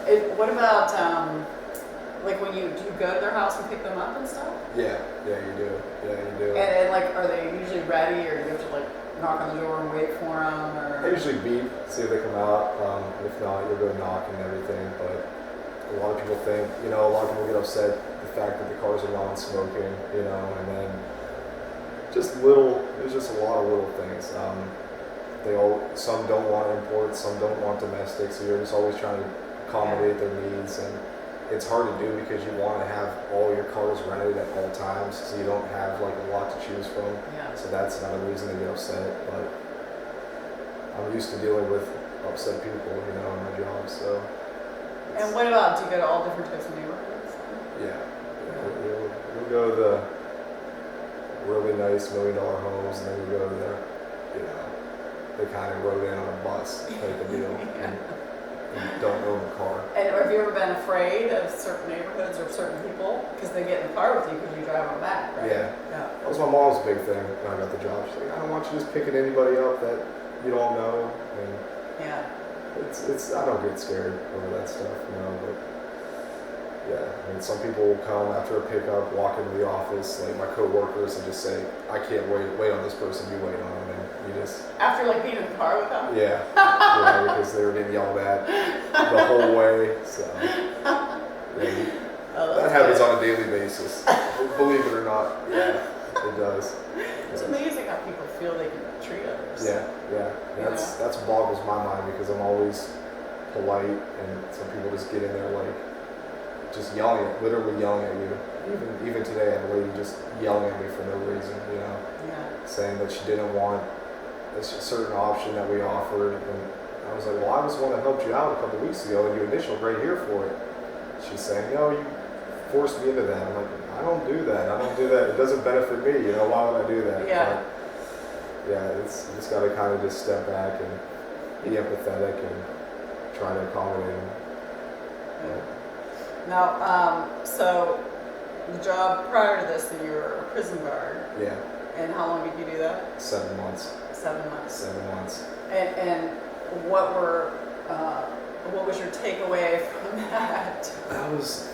What about like when do you go to their house and pick them up and stuff? Yeah, you do. Yeah, you do. And like, are they usually ready, or do you have to like knock on the door and wait for them? I Or usually beep, see if they come out. If not, you'll go knock and everything. But a lot of people think, a lot of people get upset the fact that the cars are non-smoking, and then there's just a lot of little things. Some don't want imports, some don't want domestic, so you're just always trying to accommodate their needs, and it's hard to do because you want to have all your cars rented at all times, so you don't have like a lot to choose from. yeah. So that's another reason they get upset. But I'm used to dealing with upset people, in my job. So. And what about, do you go to all different types of neighborhoods? Yeah. We'll go to the really nice $1 million homes, and then we go to the, they kind of rode in on a bus type of deal. Yeah. And don't own a car. And have you ever been afraid of certain neighborhoods or certain people? Because they get in the car with you because you drive them back, right? Yeah. Yeah. That was my mom's big thing when I got the job. She's like, I don't want you just picking anybody up that you don't know. And Yeah. it's I don't get scared over that stuff, but yeah, I mean, some people will come after a pickup, walk into the office, like my coworkers, and just say, I can't wait on this person, you wait on them, and you just... After like being in the car with them? Yeah, because they were getting yelled at the whole way, so... Yeah, that happens on a daily basis, believe it or not, yeah, it does. It's amazing how people feel they can treat others. Yeah, that's boggles my mind because I'm always polite, and some people just get in there like, just literally yelling at you. Even today, I had a lady just yelling at me for no reason, Yeah. saying that she didn't want a certain option that we offered, and I was like, well, I was the one that helped you out a couple weeks ago, and you initialed right here for it. She's saying, no, you forced me into that. I'm like, I don't do that. It doesn't benefit me. Why would I do that? Yeah. But, yeah, it's just got to kind of just step back and be empathetic and try to accommodate them. Yeah. Now, so the job prior to this, you were a prison guard. Yeah. And how long did you do that? 7 months. 7 months. 7 months. And what was your takeaway from that? I was,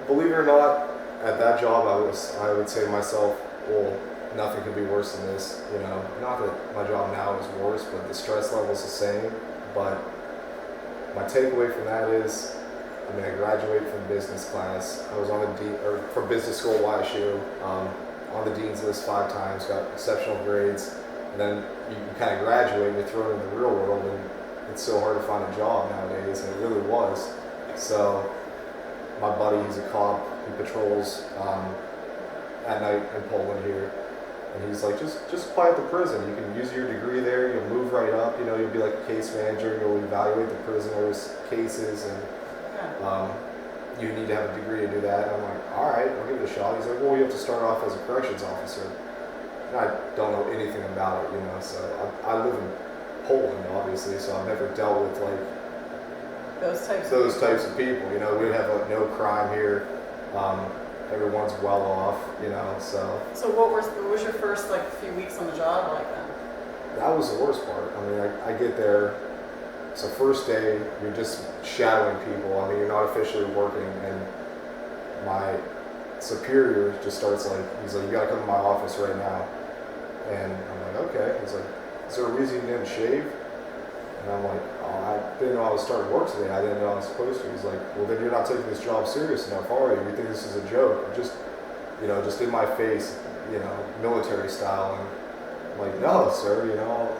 believe it or not, at that job I would say to myself, well, nothing could be worse than this. Not that my job now is worse, but the stress level is the same. But my takeaway from that is, I graduated from business class. I was on from business school at YSU, on the dean's list 5 times, got exceptional grades, and then you kind of graduate and you're thrown in the real world, and it's so hard to find a job nowadays, and it really was. So my buddy, he's a cop, he patrols at night in Poland here, and he's like, just apply at the prison. You can use your degree there, you'll move right up, you'll be like a case manager, you'll evaluate the prisoners' cases, and you need to have a degree to do that. And I'm like, all right, I'll give it a shot. He's like, well, you have to start off as a corrections officer. And I don't know anything about it, so I live in Poland, obviously, so I've never dealt with like those types of people. We have like no crime here. Everyone's well off, so. So what was your first like few weeks on the job like then? That was the worst part. I get there. So first day, you're just shadowing people. You're not officially working, and my superior just starts he's like, you gotta come to my office right now. And I'm like, okay. He's like, is there a reason you didn't shave? And I'm like, oh, I didn't know I was starting work today. I didn't know I was supposed to. He's like, well, then you're not taking this job serious enough, are you? You think this is a joke? Just in my face, military style. And I'm like, no, sir,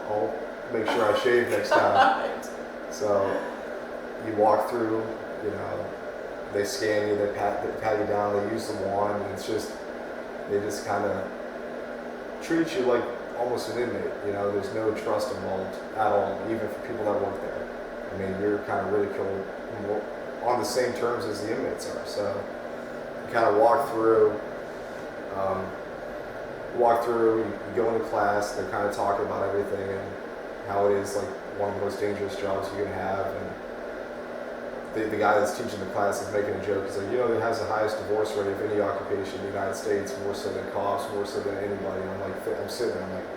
I'll make sure I shave next time. So you walk through, they scan you, they pat you down, they use the wand, and they just kind of treat you like almost an inmate. There's no trust involved at all, even for people that work there. You're kind of ridiculed on the same terms as the inmates are. So you kind of walk through, you go into class, they're kind of talking about everything and how it is one of the most dangerous jobs you can have, and the guy that's teaching the class is making a joke. He's like, it has the highest divorce rate of any occupation in the United States, more so than cops, more so than anybody. And I'm sitting there, I'm like,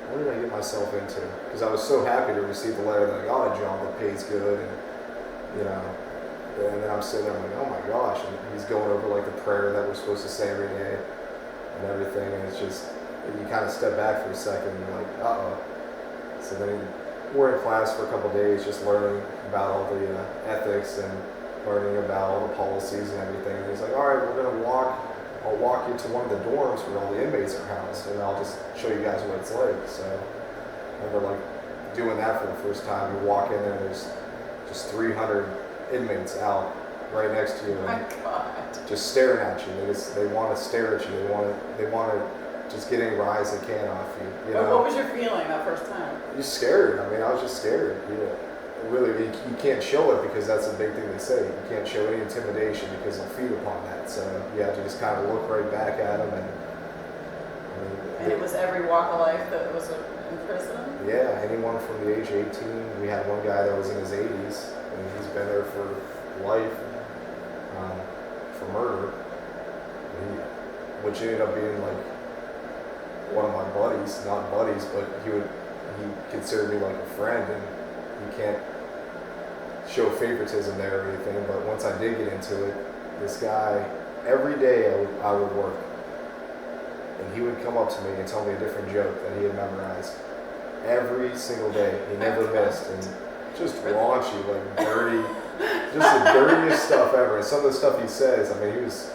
what did I get myself into? Because I was so happy to receive the letter that I got a job that pays good, and And then I'm sitting there like, oh my gosh, and he's going over like the prayer that we're supposed to say every day and everything, and it's just, you kind of step back for a second and you're like, uh-oh. So then we're in class for a couple of days just learning about all the ethics and learning about all the policies and everything. And he's like, all right, I'll walk you to one of the dorms where all the inmates are housed, and I'll just show you guys what it's like. So I remember like doing that for the first time. You walk in there, and there's just 300 inmates out right next to you, Oh my and God. just staring at you. They want to stare at you. They want to just get any rise they can off you. You know? What was your feeling that first time? You're scared. I mean, I was just scared. Really, you can't show it because that's a big thing they say. You can't show any intimidation because they'll feed upon that. So you have to just kind of look right back at them. And it was every walk of life that was in prison? Yeah, anyone from the age of 18. We had one guy that was in his 80s, and he's been there for life, for murder. Which ended up being like one of my buddies, not buddies, but he considered me like a friend, and you can't show favoritism there or anything. But once I did get into it, this guy, every day I would work, and he would come up to me and tell me a different joke that he had memorized every single day. He never missed, and just raunchy, like dirty, just the dirtiest stuff ever. And some of the stuff he says, I mean, he was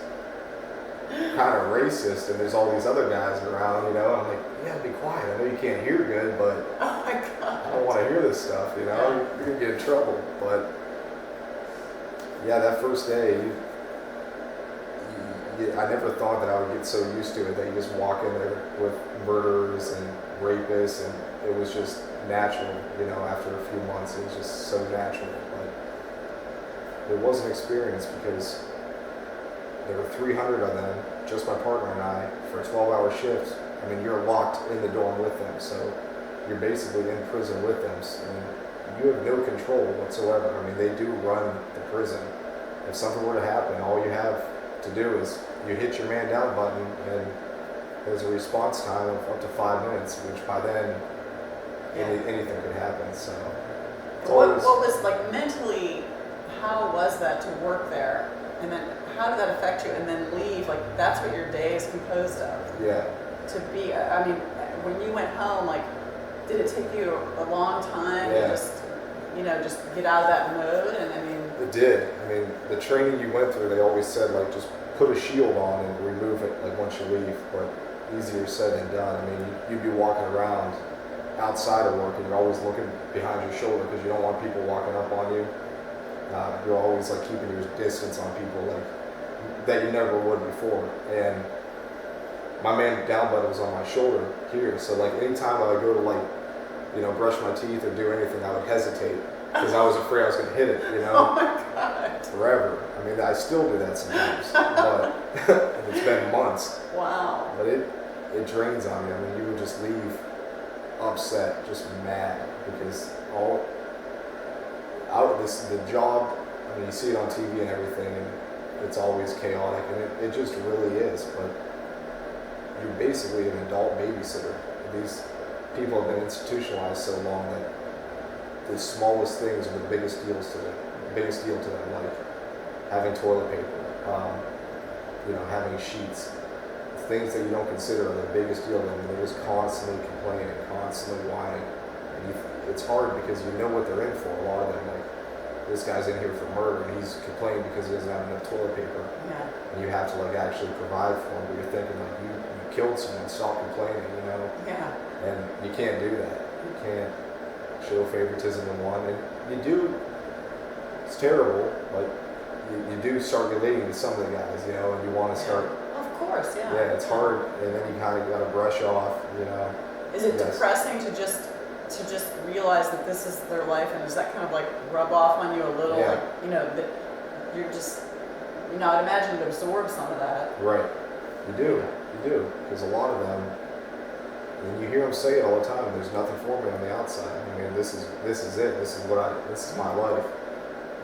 kind of racist, and there's all these other guys around, you know. I'm like, yeah, be quiet. I know you can't hear good, but Oh my God. I don't want to hear this stuff, you know. You're gonna get in trouble. But yeah, that first day, I never thought that I would get so used to it that you just walk in there with murderers and rapists, and it was just natural, you know. After a few months, it was just so natural. But it was an experience because there were 300 of them, just my partner and I, for a 12-hour shift. I mean, you're locked in the dorm with them, so you're basically in prison with them. And you have no control whatsoever. I mean, they do run the prison. If something were to happen, all you have to do is you hit your man down button, and there's a response time of up to 5 minutes, which by then anything could happen. So What was like mentally, how was that to work there? And then how did that affect you? And then leave, like that's what your day is composed of. Yeah. To be, I mean, when you went home, like, did it take you a long time to just get out of that mode? And I mean, it did. I mean, the training you went through, they always said like just put a shield on and remove it like once you leave. But easier said than done. I mean, you'd be walking around outside of work, and you're always looking behind your shoulder because you don't want people walking up on you. You're always like keeping your distance on people like that you never would before. And my man down button was on my shoulder here, so like anytime I would go to like, you know, brush my teeth or do anything, I would hesitate because I was afraid I was going to hit it, you know. oh my God. Forever. I mean, I still do that sometimes, but it's been months. Wow. But it drains on you. I mean, you would just leave upset, just mad because the job. I mean, you see it on TV and everything, and it's always chaotic, and it just really is. But you're basically an adult babysitter. These people have been institutionalized so long that the smallest things are the biggest deal to them, like having toilet paper, you know, having sheets, things that you don't consider are the biggest deal to them. They're just constantly complaining, constantly whining, and it's hard because you know what they're in for. A lot of them, like, this guy's in here for murder, and he's complaining because he doesn't have enough toilet paper. Yeah. And you have to like actually provide for him, but you're thinking like you killed someone, stop complaining, you know. Yeah. And you can't do that. You can't show favoritism in one, and you do. It's terrible, but you do start relating to some of the guys, you know, and you want to start. Of course, yeah. Yeah, it's hard, and then you kind of got to brush off, you know. Is it Yes. depressing to just realize that this is their life, and does that kind of like rub off on you a little? Yeah. Like, you know, that you're just, you know, I'd imagine it absorbs some of that. Right. You do, because a lot of them, and you hear them say it all the time. There's nothing for me on the outside. I mean, this is it. This is my life.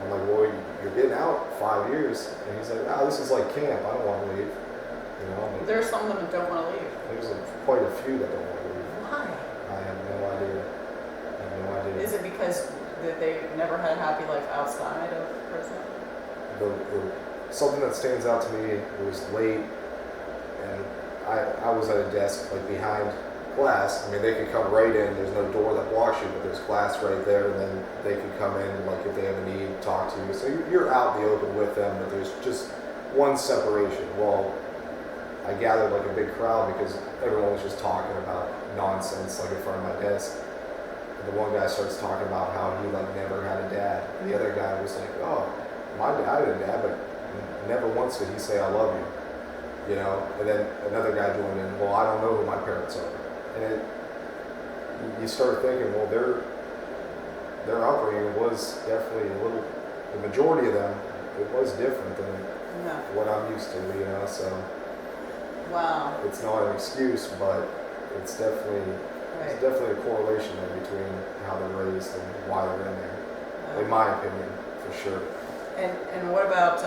I'm like, well, you're getting out 5 years, and he's like, this is like camp. I don't want to leave. You know, like, There's some of them that don't want to leave. there's quite a few that don't want to leave. Why? I have no idea. Is it because that they never had a happy life outside of prison? something that stands out to me, it was late, and I was at a desk like behind glass. I mean, they could come right in. There's no door that blocks you, but there's glass right there, and then they could come in, like if they have a need, talk to you. So you're out in the open with them, but there's just one separation. Well, I gathered like a big crowd because everyone was just talking about nonsense like in front of my desk. And the one guy starts talking about how he like never had a dad. And the other guy was like, oh, my dad had a dad, but never once did he say I love you. You know? And then another guy joined in, well, I don't know who my parents are. And you start thinking, well, their upbringing was definitely a little, the majority of them, it was different than what I'm used to, you know, so. Wow. It's not an excuse, but it's definitely a correlation there between how they're raised and why they're in there, in my opinion, for sure. And what about,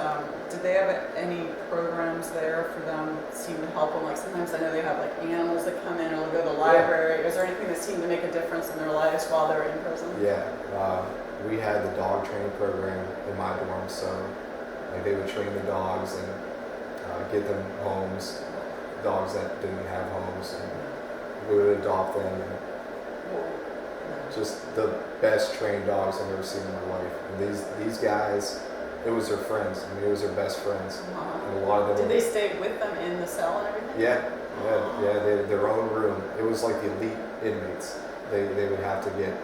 did they have any programs there for them that seem to help them? Like sometimes I know they have like animals that come in or they'll go to the library. Is there anything that seemed to make a difference in their lives while they were in prison? Yeah, we had the dog training program in my dorm, so like they would train the dogs and get them homes, dogs that didn't have homes, and we would adopt them. And just the best trained dogs I've ever seen in my life. And these guys, it was their friends. I mean, it was their best friends. And a lot of them. Did they stay with them in the cell and everything? Yeah. They had their own room. It was like the elite inmates. They would have to get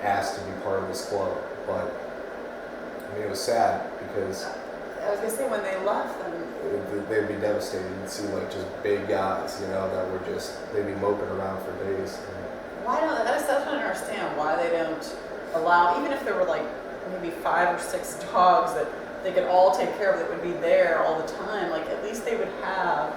asked to be part of this club. But I mean, it was sad because I was gonna say when they left them. They'd be devastated. You'd see like just big guys, you know, that were just, they'd be moping around for days. Why don't, I just don't understand why they don't allow, even if there were like maybe 5 or 6 dogs that they could all take care of that would be there all the time, like at least they would have,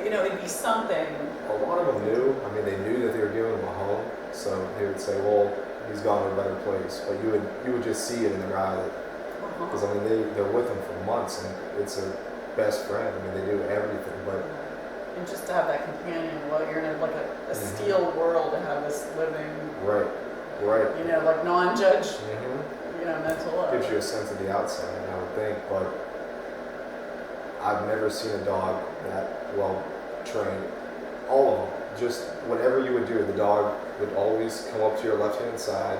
you know, it'd be something. A lot of them knew, I mean, they knew that they were giving him a home, so they would say, well, he's gone to a better place. But you would just see it in their eye that, because I mean, they're with him for months and it's their best friend. I mean, they do everything, but. And just to have that companion while you're in like a steel world, to have this living, right, you know, like non-judge, you know, mental love. Gives you a sense of the outside, I would think, but I've never seen a dog that well trained. All of them, just whatever you would do, the dog would always come up to your left-hand side.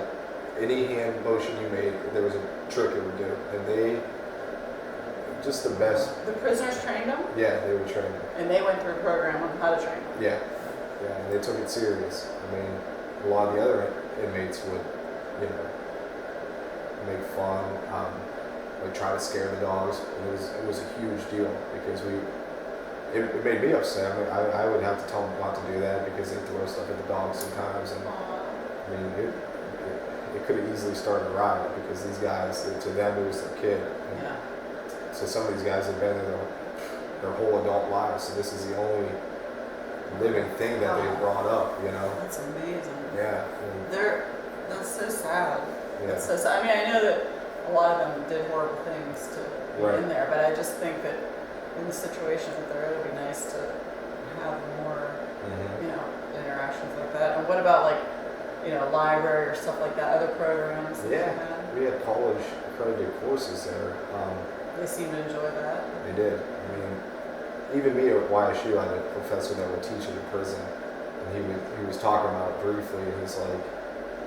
Any hand motion you made, there was a trick it would do, and they. Just the best. The prisoners trained them? Yeah, they were trained. And they went through a program on how to train them? Yeah, and they took it serious. I mean, a lot of the other inmates would, you know, make fun, like try to scare the dogs. It was a huge deal because it made me upset. I mean, I would have to tell them not to do that because they throw stuff at the dogs sometimes. And I mean, it could have easily started a riot because these guys, to them, it was their kid. And so some of these guys have been there their whole adult lives, so this is the only living thing that they brought up, you know. That's amazing. Yeah. That's so sad. Yeah. That's so sad. I mean, I know that a lot of them did horrible things to be in there, but I just think that in the situation that they're in, it would be nice to have more, you know, interactions like that. And what about like, you know, library or stuff like that, other programs that you had? We had college accredited courses there. They seem to enjoy that. They did. I mean, even me at YSU, I had a professor that would teach in prison, and he was talking about it briefly, and he's like,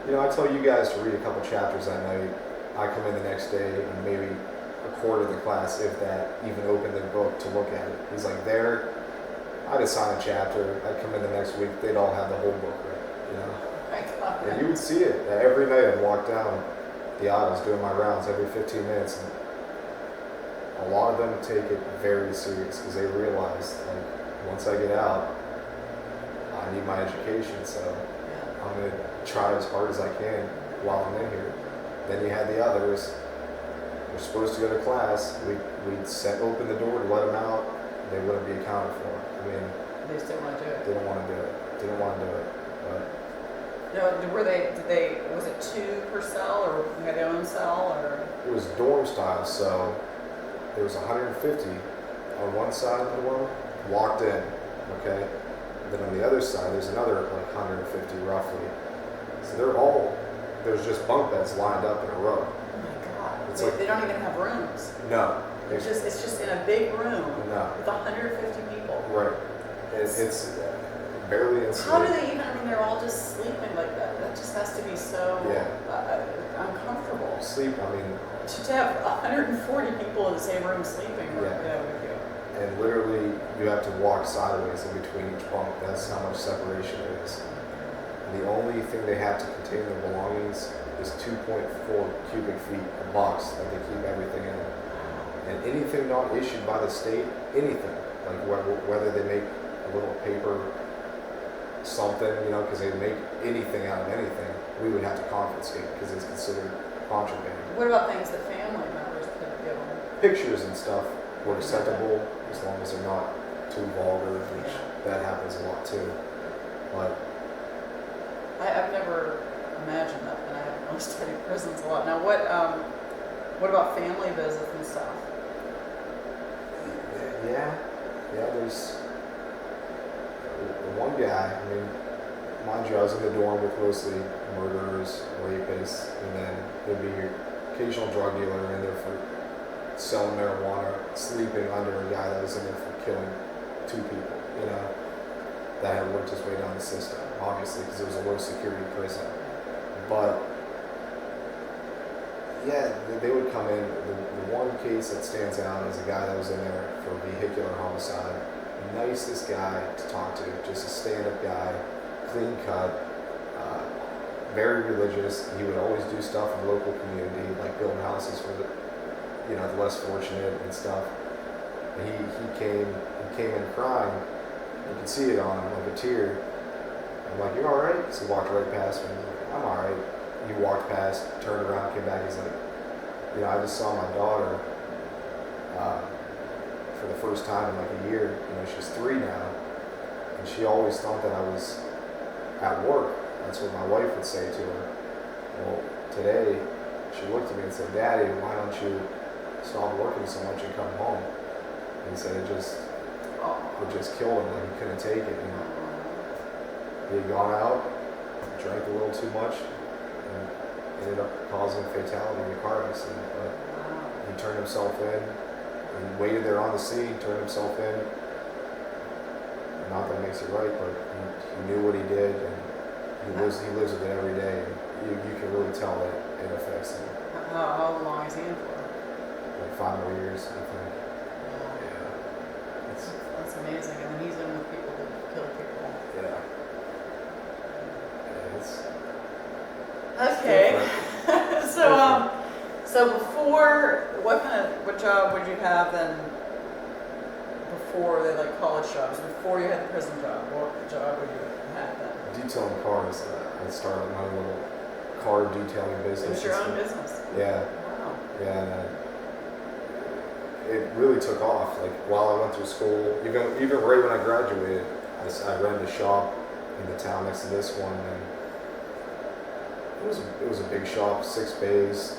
you know, I tell you guys to read a couple chapters that night. I come in the next day and maybe a quarter of the class, if that, even open the book to look at it. He's like, I'd assign a chapter. I'd come in the next week. They'd all have the whole book read, you know. My God. And you would see it every night. I'd walk down the aisles doing my rounds every 15 minutes. And a lot of them take it very serious because they realize, like, once I get out, I need my education, so I'm going to try as hard as I can while I'm in here. Then you had the others. They're supposed to go to class. We'd open the door to let them out. They wouldn't be accounted for. I mean, they just didn't want to do it. Didn't want to do it. Didn't want to do it. But no, was it 2 per cell, or you had your own cell, or? It was dorm style, so there was 150 on one side of the dorm, locked in, okay? And then on the other side, there's another like 150 roughly. So there's just bunk beds lined up in a row. Oh my God. It's They don't even have rooms. No. It's just in a big room No. with 150 people. Right. It's barely insulated. How do they even? I mean, they're all just sleeping like that. That just has to be so uncomfortable. Sleep. I mean. To have 140 people in the same room sleeping. Yeah. And literally, you have to walk sideways in between each bunk. That's how much separation it is. And the only thing they have to contain their belongings is 2.4 cubic feet of box that they keep everything in. And anything not issued by the state, anything, like whether they make a little paper something, because they make anything out of anything, we would have to confiscate because it's considered contraband. What about things that family members could give them? Pictures and stuff were acceptable as long as they're not too vulgar, which that happens a lot too. But I've never imagined that, and I haven't really studied prisons a lot. Now, what about family visits and stuff? Yeah, there's the one guy, I mean, mind you, I was in the dorm with mostly murderers, rapists, and then there'd be your occasional drug dealer in there for selling marijuana, sleeping under a guy that was in there for killing 2 people, that had worked his way down the system, obviously, because it was a low security prison. But yeah, they would come in. The one case that stands out is a guy that was in there for vehicular homicide. Nicest guy to talk to, just a stand-up guy, clean cut, very religious. He would always do stuff in the local community, like build houses for the less fortunate and stuff. And he came in crying. You could see it on him, like a tear. I'm like, "You all right?" So he walked right past me. "I'm all right." He walked past, turned around, came back. He's like, "I just saw my daughter for the first time in like a year. She's 3 now, and she always thought that I was at work." That's what my wife would say to her. Well, today she looked at me and said, "Daddy, why don't you stop working so much and come home?" And he said it just killed him. Like he couldn't take it. He had gone out, drank a little too much, and ended up causing fatality in a car accident. But he turned himself in. He waited there on the scene, turned himself in. Not that it makes it right, but he knew what he did, and he lives with it every day. And you can really tell that it affects him. How long is he in for? Like 5 more years, I think. Yeah. That's amazing. And then he's in with people that kill people. Yeah. It's okay. So before, what job would you have then? Before they college jobs, before you had the prison job, what job would you have then? Detailing cars. I started my little car detailing business. It was your own business. Yeah. Wow. Yeah, and it really took off. Like while I went through school, even right when I graduated, I rented a shop in the town next to this one, and it was a big shop, 6 bays.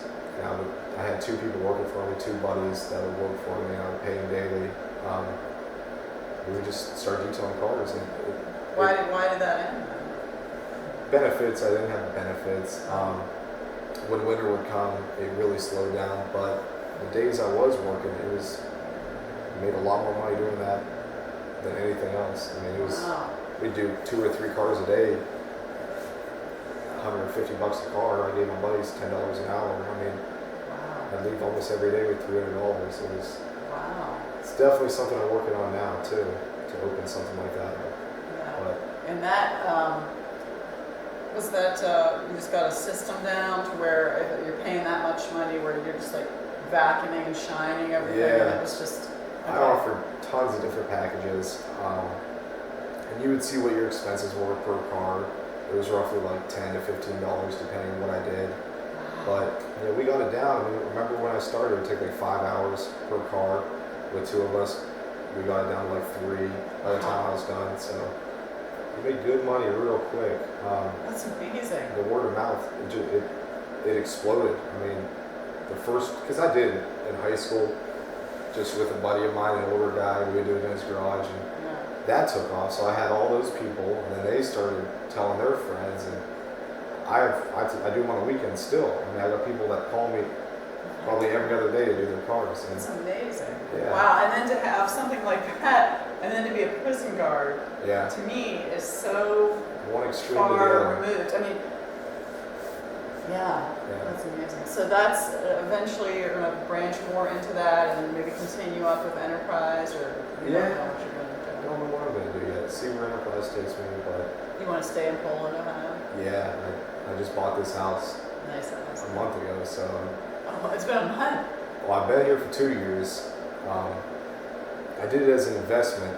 I had 2 people working for me, 2 buddies that would work for me. I would pay them daily. We would just start detailing cars. And why did that end? Benefits. I didn't have benefits. When winter would come, it really slowed down. But the days I was working, I made a lot more money doing that than anything else. I mean, we'd do 2 or 3 cars a day, $150 a car. I gave my buddies $10 an hour. I mean, I'd leave almost every day with $300. It was. Wow. It's definitely something I'm working on now too, to open something like that. Yeah. But, and that was that you just got a system down to where if you're paying that much money, where you're just like vacuuming and shining everything. Yeah. And it was just. Okay. I offered tons of different packages, and you would see what your expenses were per car. It was roughly like $10 to $15 depending on what I did. But we got it down. I mean, remember when I started, it took like 5 hours per car. With 2 of us, we got it down to like 3 by the time I was done. So we made good money real quick. That's amazing. The word of mouth, it exploded. I mean, because I did in high school, just with a buddy of mine, an older guy, we would do it in his garage, and that took off. So I had all those people, and then they started telling their friends, and I do them on the weekends still. I mean, I got people that call me probably every other day to do their cars. And It's amazing. Yeah. Wow, and then to have something like that, and then to be a prison guard, yeah, to me is so one extreme to the far other. removed. I mean, yeah, Yeah. that's amazing. So that's eventually you're going to branch more into that, and maybe continue up with enterprise, or you don't Yeah. know what you're going to I do. don't know what I'm gonna do yet. See where Enterprise takes me, but You want to stay in Poland, Ohio? yeah, I just bought this house Nice house. a month ago, so Oh, it's been a month. well, I've been here for 2 years. I did it as an investment.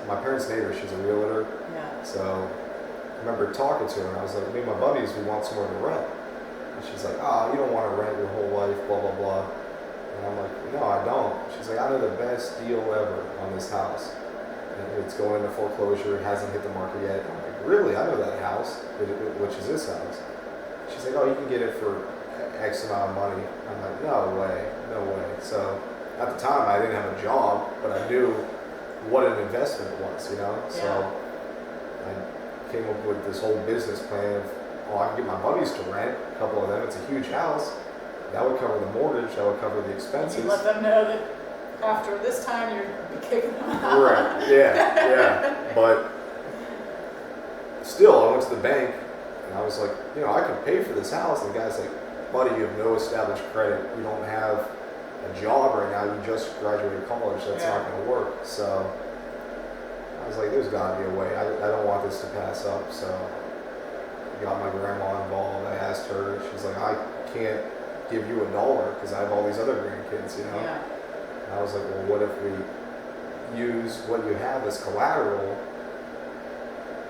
My parents' neighbor, she's a realtor, Yeah. so I remember talking to her, and I was like, me and my buddies, we want somewhere to rent. And she's like, you don't want to rent your whole life, blah, blah, blah. And I'm like, no, I don't. She's like, I know the best deal ever on this house. And it's going into foreclosure, it hasn't hit the market yet. I'm like, really? I know that house, which is this house. She's like, you can get it for X amount of money. I'm like, no way, no way. So at the time, I didn't have a job, but I knew what an investment was, you know? So I came up with this whole business plan of, I can get my buddies to rent, a couple of them. It's a huge house. That would cover the mortgage, that would cover the expenses. You let them know that after this time you'd be kicking them out. Right, yeah. But still, I went to the bank and I was like, I could pay for this house. And the guy's like, buddy, you have no established credit. You don't have a job right now. You just graduated college. That's not going to work. So I was like, there's got to be a way. I don't want this to pass up. So I got my grandma involved. I asked her. She's like, I can't give you $1 because I have all these other grandkids, Yeah. And I was like, well, what if we use what you have as collateral,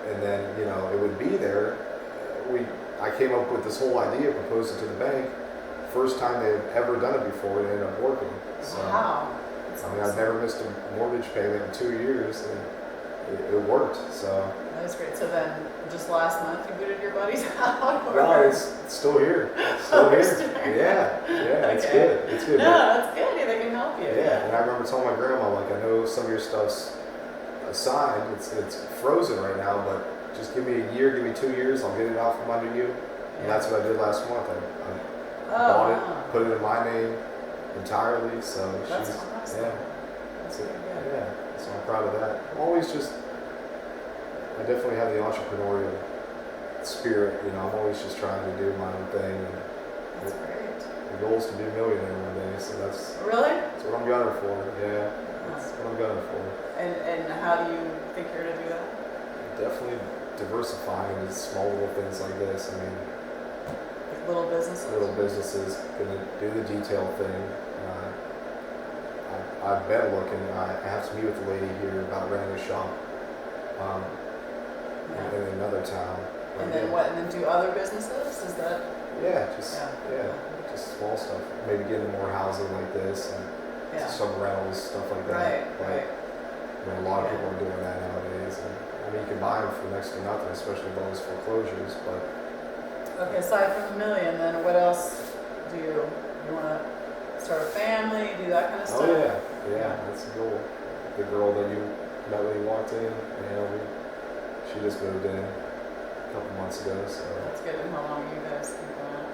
and then it would be there. I came up with this whole idea, proposed it to the bank. First time they've ever done it before, it ended up working. So, Wow. I mean, I've never missed a mortgage payment in 2 years, and it worked. So. That's great. So then, just last month you booted your buddies out? No, it's still here. It's still here. Still here. Yeah, it's Okay. good. It's good. No, that's good. Yeah, they can help you. Yeah, and I remember telling my grandma, like, I know some of your stuff's assigned, it's frozen right now, but just give me a year, give me 2 years, I'll get it out from under you. And that's what I did last month. I bought it, put it in my name entirely. So That's she's awesome. yeah, That's really good. yeah. So I'm proud of that. I'm always I definitely have the entrepreneurial spirit. I'm always just trying to do my own thing. And That's great. the goal is to be a millionaire one day. So that's Really? what I'm gunning for. Yeah, Wow. that's what I'm gunning for. And how do you think you're going to do that? Definitely diversifying into small little things like this. I mean, Like little businesses? little businesses gonna do the detail thing. I've been looking. I have to meet with the lady here about renting a shop in another town. And then what? And then do other businesses? Is that? Yeah, Yeah. just small stuff. Maybe get into more housing like this and Yeah. some rentals, stuff like that. Right. Like, Right. a lot of people are doing that nowadays. And I mean, you can buy them for next to nothing, especially with all those foreclosures. But Okay. Aside from the million, then what else do you want to start a family? Do that kind of stuff? yeah, that's the goal. The girl that you met when you walked in, she just moved in a couple months ago, so That's good. And how long you guys been going?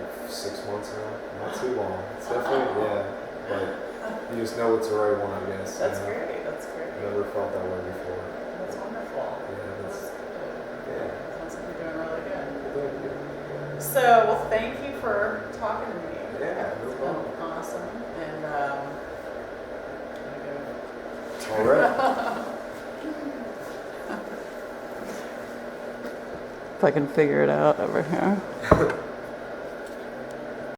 like 6 months now. Not too long. It's definitely but you just know it's the right one, I guess. That's great. That's great. I never felt that way before. That's wonderful. Yeah, That's good. yeah. Sounds like you're doing really good. Thank you. So, well, thank you for talking to me. Yeah, no It's problem. been awesome. And All right. if I can figure it out over here.